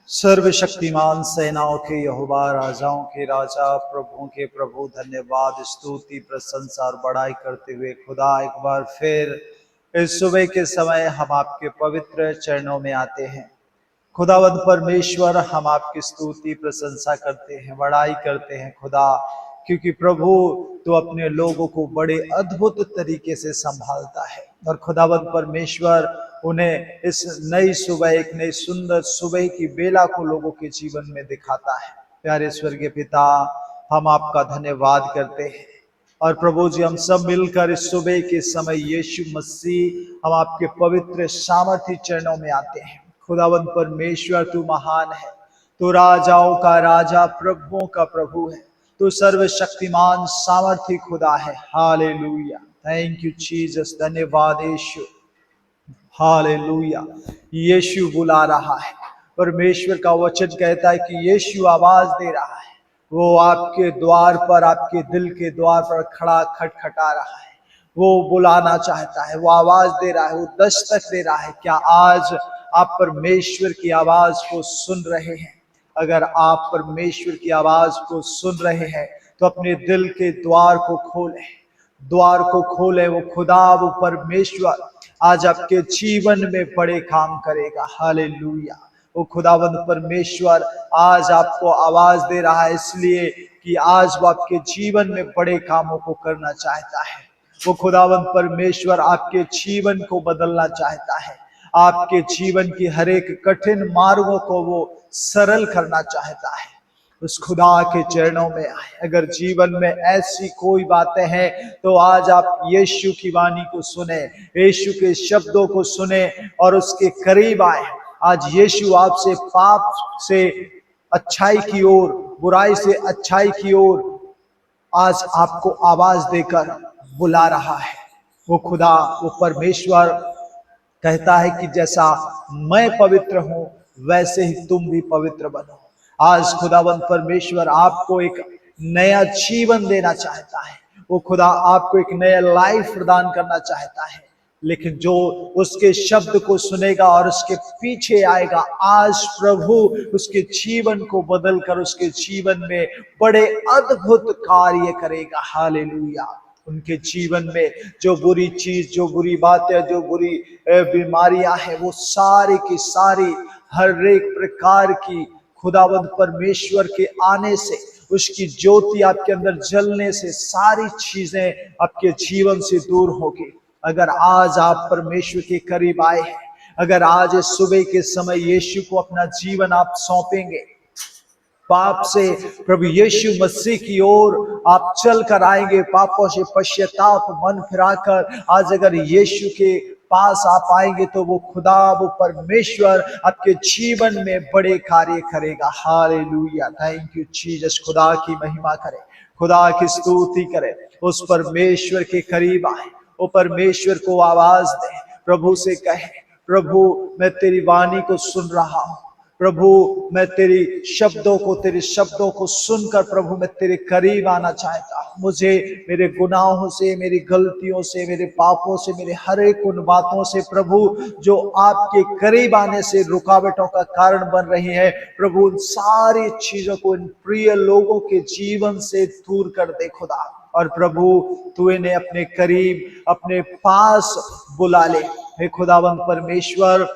सर्वशक्तिमान सेनाओं के यहोवा, राजाओं के राजा, प्रभुओं के प्रभु, धन्यवाद, स्तुति, प्रशंसा और बड़ाई करते हुए खुदा एक बार फिर इस सुबह के समय हम आपके पवित्र चरणों में आते हैं। खुदावंद परमेश्वर, हम आपकी स्तुति प्रशंसा करते हैं, बड़ाई करते हैं खुदा, क्योंकि प्रभु तो अपने लोगों को बड़े अद्भुत तरीके से संभालता है। और खुदावंद परमेश्वर उन्हें इस नई सुबह, एक नई सुंदर सुबह की बेला को लोगों के जीवन में दिखाता है। प्यारे स्वर्गीय पिता, हम आपका धन्यवाद करते हैं। और प्रभु जी, हम सब मिलकर इस सुबह के समय यीशु मसीह, हम आपके पवित्र सामर्थी चरणों में आते हैं। खुदावंद परमेश्वर, तू महान है, तू राजाओं का राजा, प्रभुओं का प्रभु है, तू सर्वशक्तिमान सामर्थी खुदा है। हालेलुया, थैंक यू जीसस, धन्यवाद यीशु। हालेलुया, यीशु बुला रहा है। परमेश्वर का वचन कहता है कि यीशु आवाज दे रहा है। वो आपके द्वार पर, आपके दिल के द्वार पर खड़ा खटखटा रहा है। वो बुलाना चाहता है, वो आवाज दे रहा है, वो दस्तक दे रहा है। क्या आज आप परमेश्वर की आवाज को सुन रहे हैं? अगर आप परमेश्वर की आवाज को सुन रहे हैं तो अपने दिल के द्वार को खोलें, द्वार को खोले। वो खुदा, वो परमेश्वर आज आपके जीवन में बड़े काम करेगा। हालेलुया, वो खुदावंद परमेश्वर आज आपको आवाज दे रहा है, इसलिए कि आज वो आपके जीवन में बड़े कामों को करना चाहता है। वो खुदावंद परमेश्वर आपके जीवन को बदलना चाहता है। आपके जीवन की हर एक कठिन मार्गों को वो सरल करना चाहता है। उस खुदा के चरणों में आए। अगर जीवन में ऐसी कोई बातें हैं तो आज आप यीशु की वाणी को सुने, यीशु के शब्दों को सुने और उसके करीब आए। आज यीशु आपसे पाप से अच्छाई की ओर, बुराई से अच्छाई की ओर आज आपको आवाज देकर बुला रहा है। वो खुदा, वो परमेश्वर कहता है कि जैसा मैं पवित्र हूं वैसे ही तुम भी पवित्र बनो। आज खुदावंद परमेश्वर आपको एक नया जीवन देना चाहता है। वो खुदा आपको एक नया लाइफ प्रदान करना चाहता है, लेकिन जो उसके शब्द को सुनेगा और उसके पीछे आएगा, आज प्रभु उसके जीवन को बदलकर उसके जीवन में बड़े अद्भुत कार्य करेगा। हालेलुया, उनके जीवन में जो बुरी चीज, जो बुरी बातें, जो बुरी बीमारियां हैं, वो सारी की सारी, हर एक प्रकार की खुदावंद परमेश्वर के आने से, उसकी ज्योति आपके अंदर जलने से सारी चीजें आपके जीवन से दूर होगी। अगर आज आप परमेश्वर के करीब आए हैं, अगर आज इस सुबह के समय यीशु को अपना जीवन आप सौंपेंगे, पाप से प्रभु यीशु मसीह की ओर आप चल कर आएंगे, पापों से पश्चाताप मन फिराकर आज अगर यीशु के पास आप आएंगे तो वो खुदा, वो परमेश्वर आपके जीवन में बड़े कार्य करेगा। Hallelujah, thank you Jesus. खुदा की महिमा करे, खुदा की स्तुति करे। उस परमेश्वर के करीब आए, वो परमेश्वर को आवाज दे, प्रभु से कहे, प्रभु मैं तेरी वाणी को सुन रहा हूं, प्रभु मैं तेरी शब्दों को सुनकर प्रभु मैं तेरे करीब आना चाहता हूं। मुझे मेरे गुनाहों से, मेरी गलतियों से, मेरे पापों से, मेरे हर एक उन बातों से प्रभु जो आपके करीब आने से रुकावटों का कारण बन रही है, प्रभु उन सारी चीजों को इन प्रिय लोगों के जीवन से दूर कर दे खुदा। और प्रभु तू इन्हें अपने करीब, अपने पास बुला ले। हे खुदावंद परमेश्वर,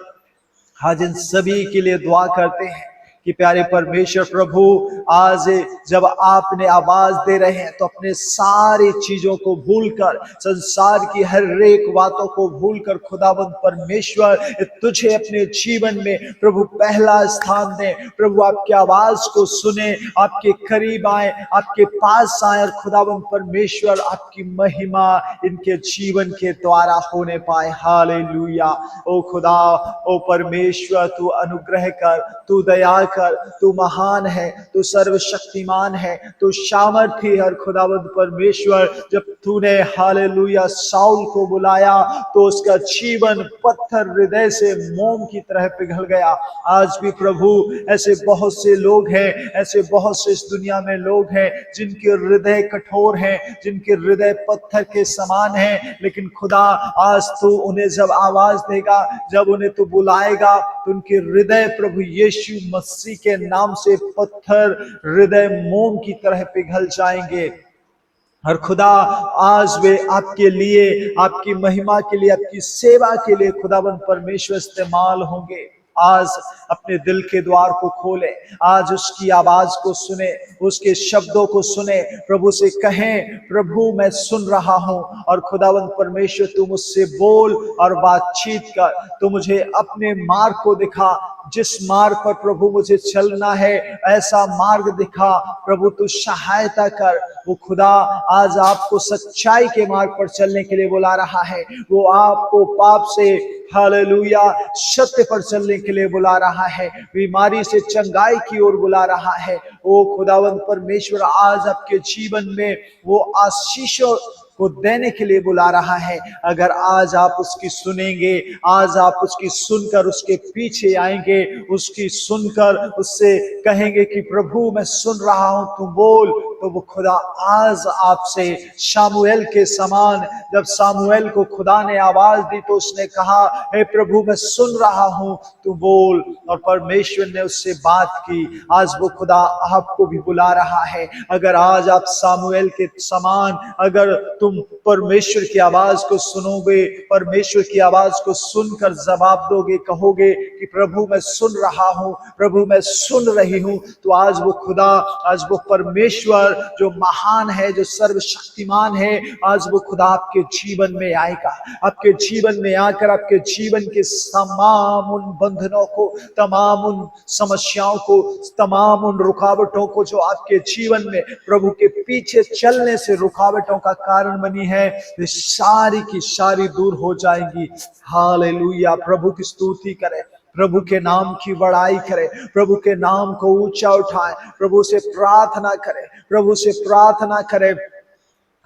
आज इन सभी के लिए दुआ करते हैं कि प्यारे परमेश्वर प्रभु, आज जब आपने आवाज दे रहे हैं तो अपने सारी चीजों को भूलकर, संसार की हर एक बातों को भूलकर खुदावंद परमेश्वर तुझे अपने जीवन में प्रभु पहला स्थान दे। प्रभु आपकी आवाज को सुने, आपके करीब आए, आपके पास आए और खुदावंद परमेश्वर आपकी महिमा इनके जीवन के द्वारा होने पाए। हालेलुया, ओ खुदा, ओ परमेश्वर, तू अनुग्रह कर, तू दया कर, तू महान है, तू सर्वशक्तिमान है, तू सामर्थी है। खुदावंद परमेश्वर, जब तूने हालेलुया शाऊल को बुलाया तो उसका जीवन पत्थर हृदय से मोम की तरह पिघल गया। आज भी प्रभु ऐसे बहुत से लोग हैं, ऐसे बहुत से इस दुनिया में लोग हैं जिनके हृदय कठोर हैं, जिनके हृदय पत्थर के समान हैं, लेकिन खुदा आज तू उन्हें जब आवाज देगा, जब उन्हें तू बुलाएगा तो उनके हृदय प्रभु यीशु मसीह मसीह के नाम से पत्थर हृदय मोम की तरह पिघल जाएंगे। और खुदा आज वे आपके लिए, आपकी महिमा के लिए, आपकी सेवा के लिए खुदाबंद परमेश्वर इस्तेमाल होंगे। आज अपने दिल के द्वार को खोले, आज उसकी आवाज को सुने, उसके शब्दों को सुने, प्रभु से कहें प्रभु मैं सुन रहा हूं और खुदावंद परमेश्वर तू मुझसे बोल और बातचीत कर, तू मुझे अपने मार्ग को दिखा, जिस मार्ग पर प्रभु मुझे चलना है ऐसा मार्ग दिखा, प्रभु तू सहायता कर। वो खुदा आज आपको सच्चाई के मार्ग पर चलने के लिए बुला रहा है, वो आपको पाप से हालेलुया सत्य पर चलने के लिए बुला रहा है, बीमारी से चंगाई की ओर बुला रहा है। ओ खुदावंद परमेश्वर आज आपके जीवन में वो आशीषों को देने के लिए बुला रहा है। अगर आज आप उसकी सुनेंगे, आज आप उसकी सुनकर उसके पीछे आएंगे, उसकी सुनकर उससे कहेंगे कि प्रभु मैं सुन रहा हूं तू बोल, तो वो खुदा आज आपसे शामुएल के समान, जब सामुएल को खुदा ने आवाज दी तो उसने कहा हे प्रभु मैं सुन रहा हूं तू बोल, और परमेश्वर ने उससे बात की। आज वो खुदा आपको भी बुला रहा है। अगर आज आप सामुएल के समान अगर तुम परमेश्वर की आवाज को सुनोगे, परमेश्वर की आवाज को सुनकर जवाब दोगे, कहोगे कि प्रभु मैं सुन रहा हूं, प्रभु मैं सुन रही हूं, तो आज वो खुदा, आज वो परमेश्वर जो महान है, जो सर्वशक्तिमान है, आज वो खुदा आपके जीवन में आएगा। आपके जीवन में आकर आपके जीवन के तमाम उन बंधनों को, तमाम उन समस्याओं को, तमाम उन रुकावटों को जो आपके जीवन में प्रभु के पीछे चलने से रुकावटों का कारण बनी है, वे सारी की सारी दूर हो जाएंगी। हालेलुया। प्रभु की स्तुति करें, प्रभु के नाम की बड़ाई करें, प्रभु के नाम को ऊंचा उठाएं, प्रभु से प्रार्थना करें, प्रभु से प्रार्थना करें।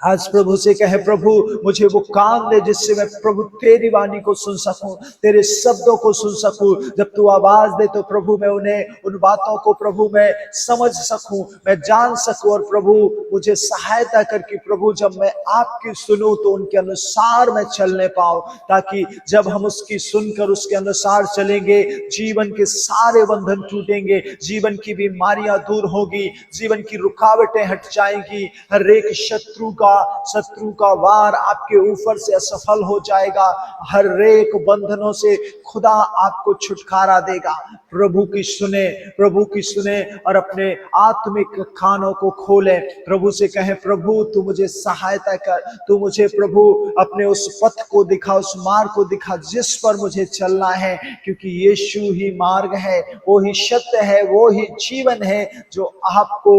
आज प्रभु से कहे प्रभु मुझे वो काम दे जिससे मैं प्रभु तेरी वाणी को सुन सकूं, तेरे शब्दों को सुन सकूं। जब तू आवाज दे तो प्रभु मैं उन्हें, उन बातों को प्रभु मैं समझ सकूं, मैं जान सकूं, और प्रभु मुझे सहायता करके प्रभु जब मैं आपकी सुनूं तो उनके अनुसार मैं चलने पाऊं, ताकि जब हम उसकी सुनकर उसके अनुसार चलेंगे जीवन के सारे बंधन टूटेंगे, जीवन की बीमारियां दूर होगी, जीवन की रुकावटें हट जाएंगी, हर एक शत्रु का वार आपके ऊपर से असफल हो जाएगा, हर एक बंधनों से खुदा आपको छुटकारा देगा। प्रभु की सुने, प्रभु की सुने और अपने आत्मिक कानों को खोले, प्रभु से कहें प्रभु तू मुझे सहायता कर, तू मुझे प्रभु अपने उस पथ को दिखा, उस मार्ग को दिखा जिस पर मुझे चलना है, क्योंकि यीशु ही मार्ग है, वो ही सत्य है, वो ही जीवन है जो आपको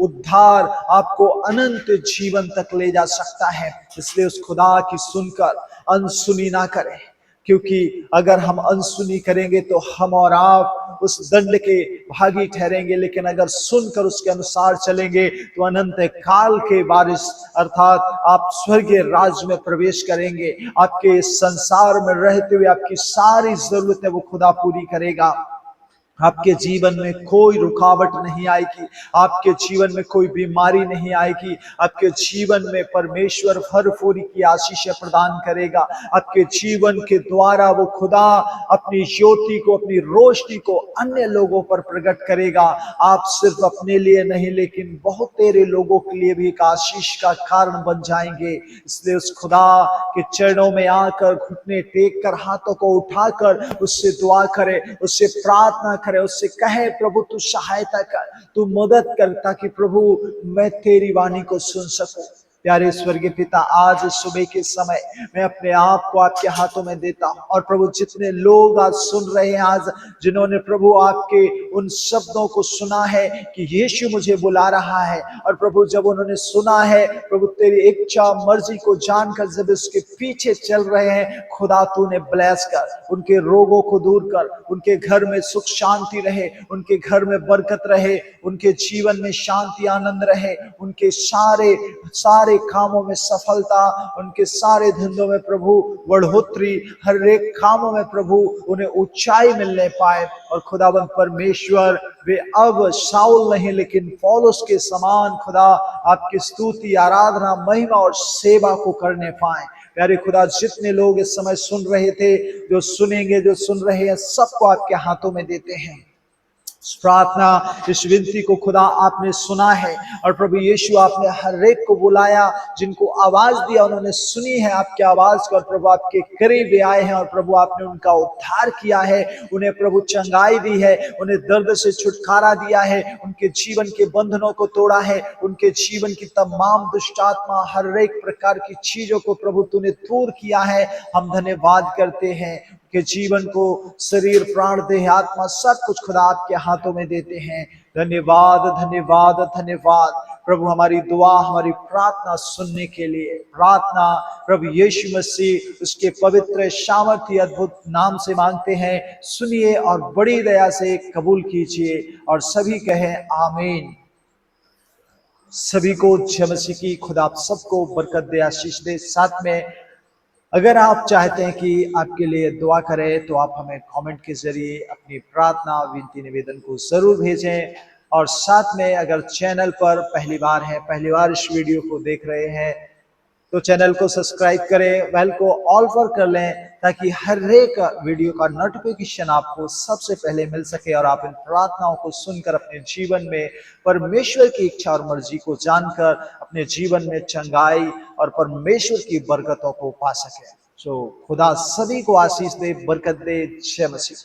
उद्धार, आपको अनंत जीवन तक ले जा सकता है। इसलिए उस खुदा की सुनकर अनसुनी ना करें, क्योंकि अगर हम अनसुनी करेंगे तो हम और आप उस दंड के भागी ठहरेंगे, लेकिन अगर सुनकर उसके अनुसार चलेंगे तो अनंत काल के वारिस अर्थात आप स्वर्गीय राज्य में प्रवेश करेंगे। आपके संसार में रहते हुए आपकी सारी जरूरतें वो खुदा पूरी करेगा। आपके जीवन में कोई रुकावट नहीं आएगी, आपके जीवन में कोई बीमारी नहीं आएगी, आपके जीवन में परमेश्वर भरपूरी की आशीष प्रदान करेगा। आपके जीवन के द्वारा वो खुदा अपनी ज्योति को, अपनी रोशनी को अन्य लोगों पर प्रकट करेगा। आप सिर्फ अपने लिए नहीं लेकिन बहुत तेरे लोगों के लिए भी एक आशीष का कारण बन जाएंगे। इसलिए उस खुदा के चरणों में आकर घुटने टेक कर, हाथों को उठाकर उससे दुआ करे, उससे प्रार्थना करे, उससे कहे प्रभु तू सहायता कर, तू मदद कर, ताकि प्रभु मैं तेरी वाणी को सुन सकूं। प्यारे स्वर्गीय पिता, आज सुबह के समय मैं अपने आप को आपके हाथों में देता हूं, और प्रभु जितने लोग आज सुन रहे हैं, आज जिन्होंने प्रभु आपके उन शब्दों को सुना है कि यीशु मुझे बुला रहा है, और प्रभु जब उन्होंने सुना है प्रभु तेरी इच्छा मर्जी को जानकर जब उसके पीछे चल रहे हैं, खुदा तूने ब्लेस कर, उनके रोगों को दूर कर, उनके घर में सुख शांति रहे, उनके घर में बरकत रहे, उनके जीवन में शांति आनंद रहे, उनके सारे कामों में सफलता, उनके सारे धंधों में प्रभु बढ़ोतरी, हर एक कामों में प्रभु उन्हें ऊंचाई मिलने पाए। और खुदावंद परमेश्वर वे अब शाऊल नहीं लेकिन पौलुस के समान खुदा आपकी स्तुति, आराधना, महिमा और सेवा को करने पाए। प्यारे खुदा, जितने लोग इस समय सुन रहे थे, जो सुनेंगे, जो सुन रहे हैं, सबको आपके हाथों में देते हैं। प्रार्थना, इस विनती को खुदा आपने सुना है और प्रभु यीशु आपने हर एक को बुलाया, जिनको आवाज दिया उन्होंने सुनी है आपकी आवाज को और प्रभु आपके करीब आए हैं और प्रभु आपने उनका उद्धार किया है, उन्हें प्रभु चंगाई दी है, उन्हें दर्द से छुटकारा दिया है, उनके जीवन के बंधनों को तोड़ा है, उनके जीवन की तमाम दुष्ट आत्मा हर एक प्रकार की चीजों को प्रभु तूने दूर किया है। हम धन्यवाद करते हैं कि जीवन को, शरीर, प्राण, देह, आत्मा सब कुछ खुदा आपके हाथों में देते हैं। धन्यवाद धन्यवाद धन्यवाद प्रभु, हमारी दुआ, हमारी प्रार्थना सुनने के लिए। प्रार्थना प्रभु यीशु मसीह उसके पवित्र सामर्थ्य अद्भुत नाम से मांगते हैं, सुनिए और बड़ी दया से कबूल कीजिए और सभी कहें आमीन। सभी को जय मसीह की खुदा आप सबको बरकत दे, आशीष दे। साथ में अगर आप चाहते हैं कि आपके लिए दुआ करें तो आप हमें कमेंट के जरिए अपनी प्रार्थना, विनती, निवेदन को जरूर भेजें। और साथ में अगर चैनल पर पहली बार इस वीडियो को देख रहे हैं तो चैनल को सब्सक्राइब करें, बेल को ऑल पर कर लें ताकि हर एक वीडियो का नोटिफिकेशन आपको सबसे पहले मिल सके और आप इन प्रार्थनाओं को सुनकर अपने जीवन में परमेश्वर की इच्छा और मर्जी को जानकर अपने जीवन में चंगाई और परमेश्वर की बरकतों को पा सके। तो खुदा सभी को आशीष दे, बरकत दे। जय मसीह।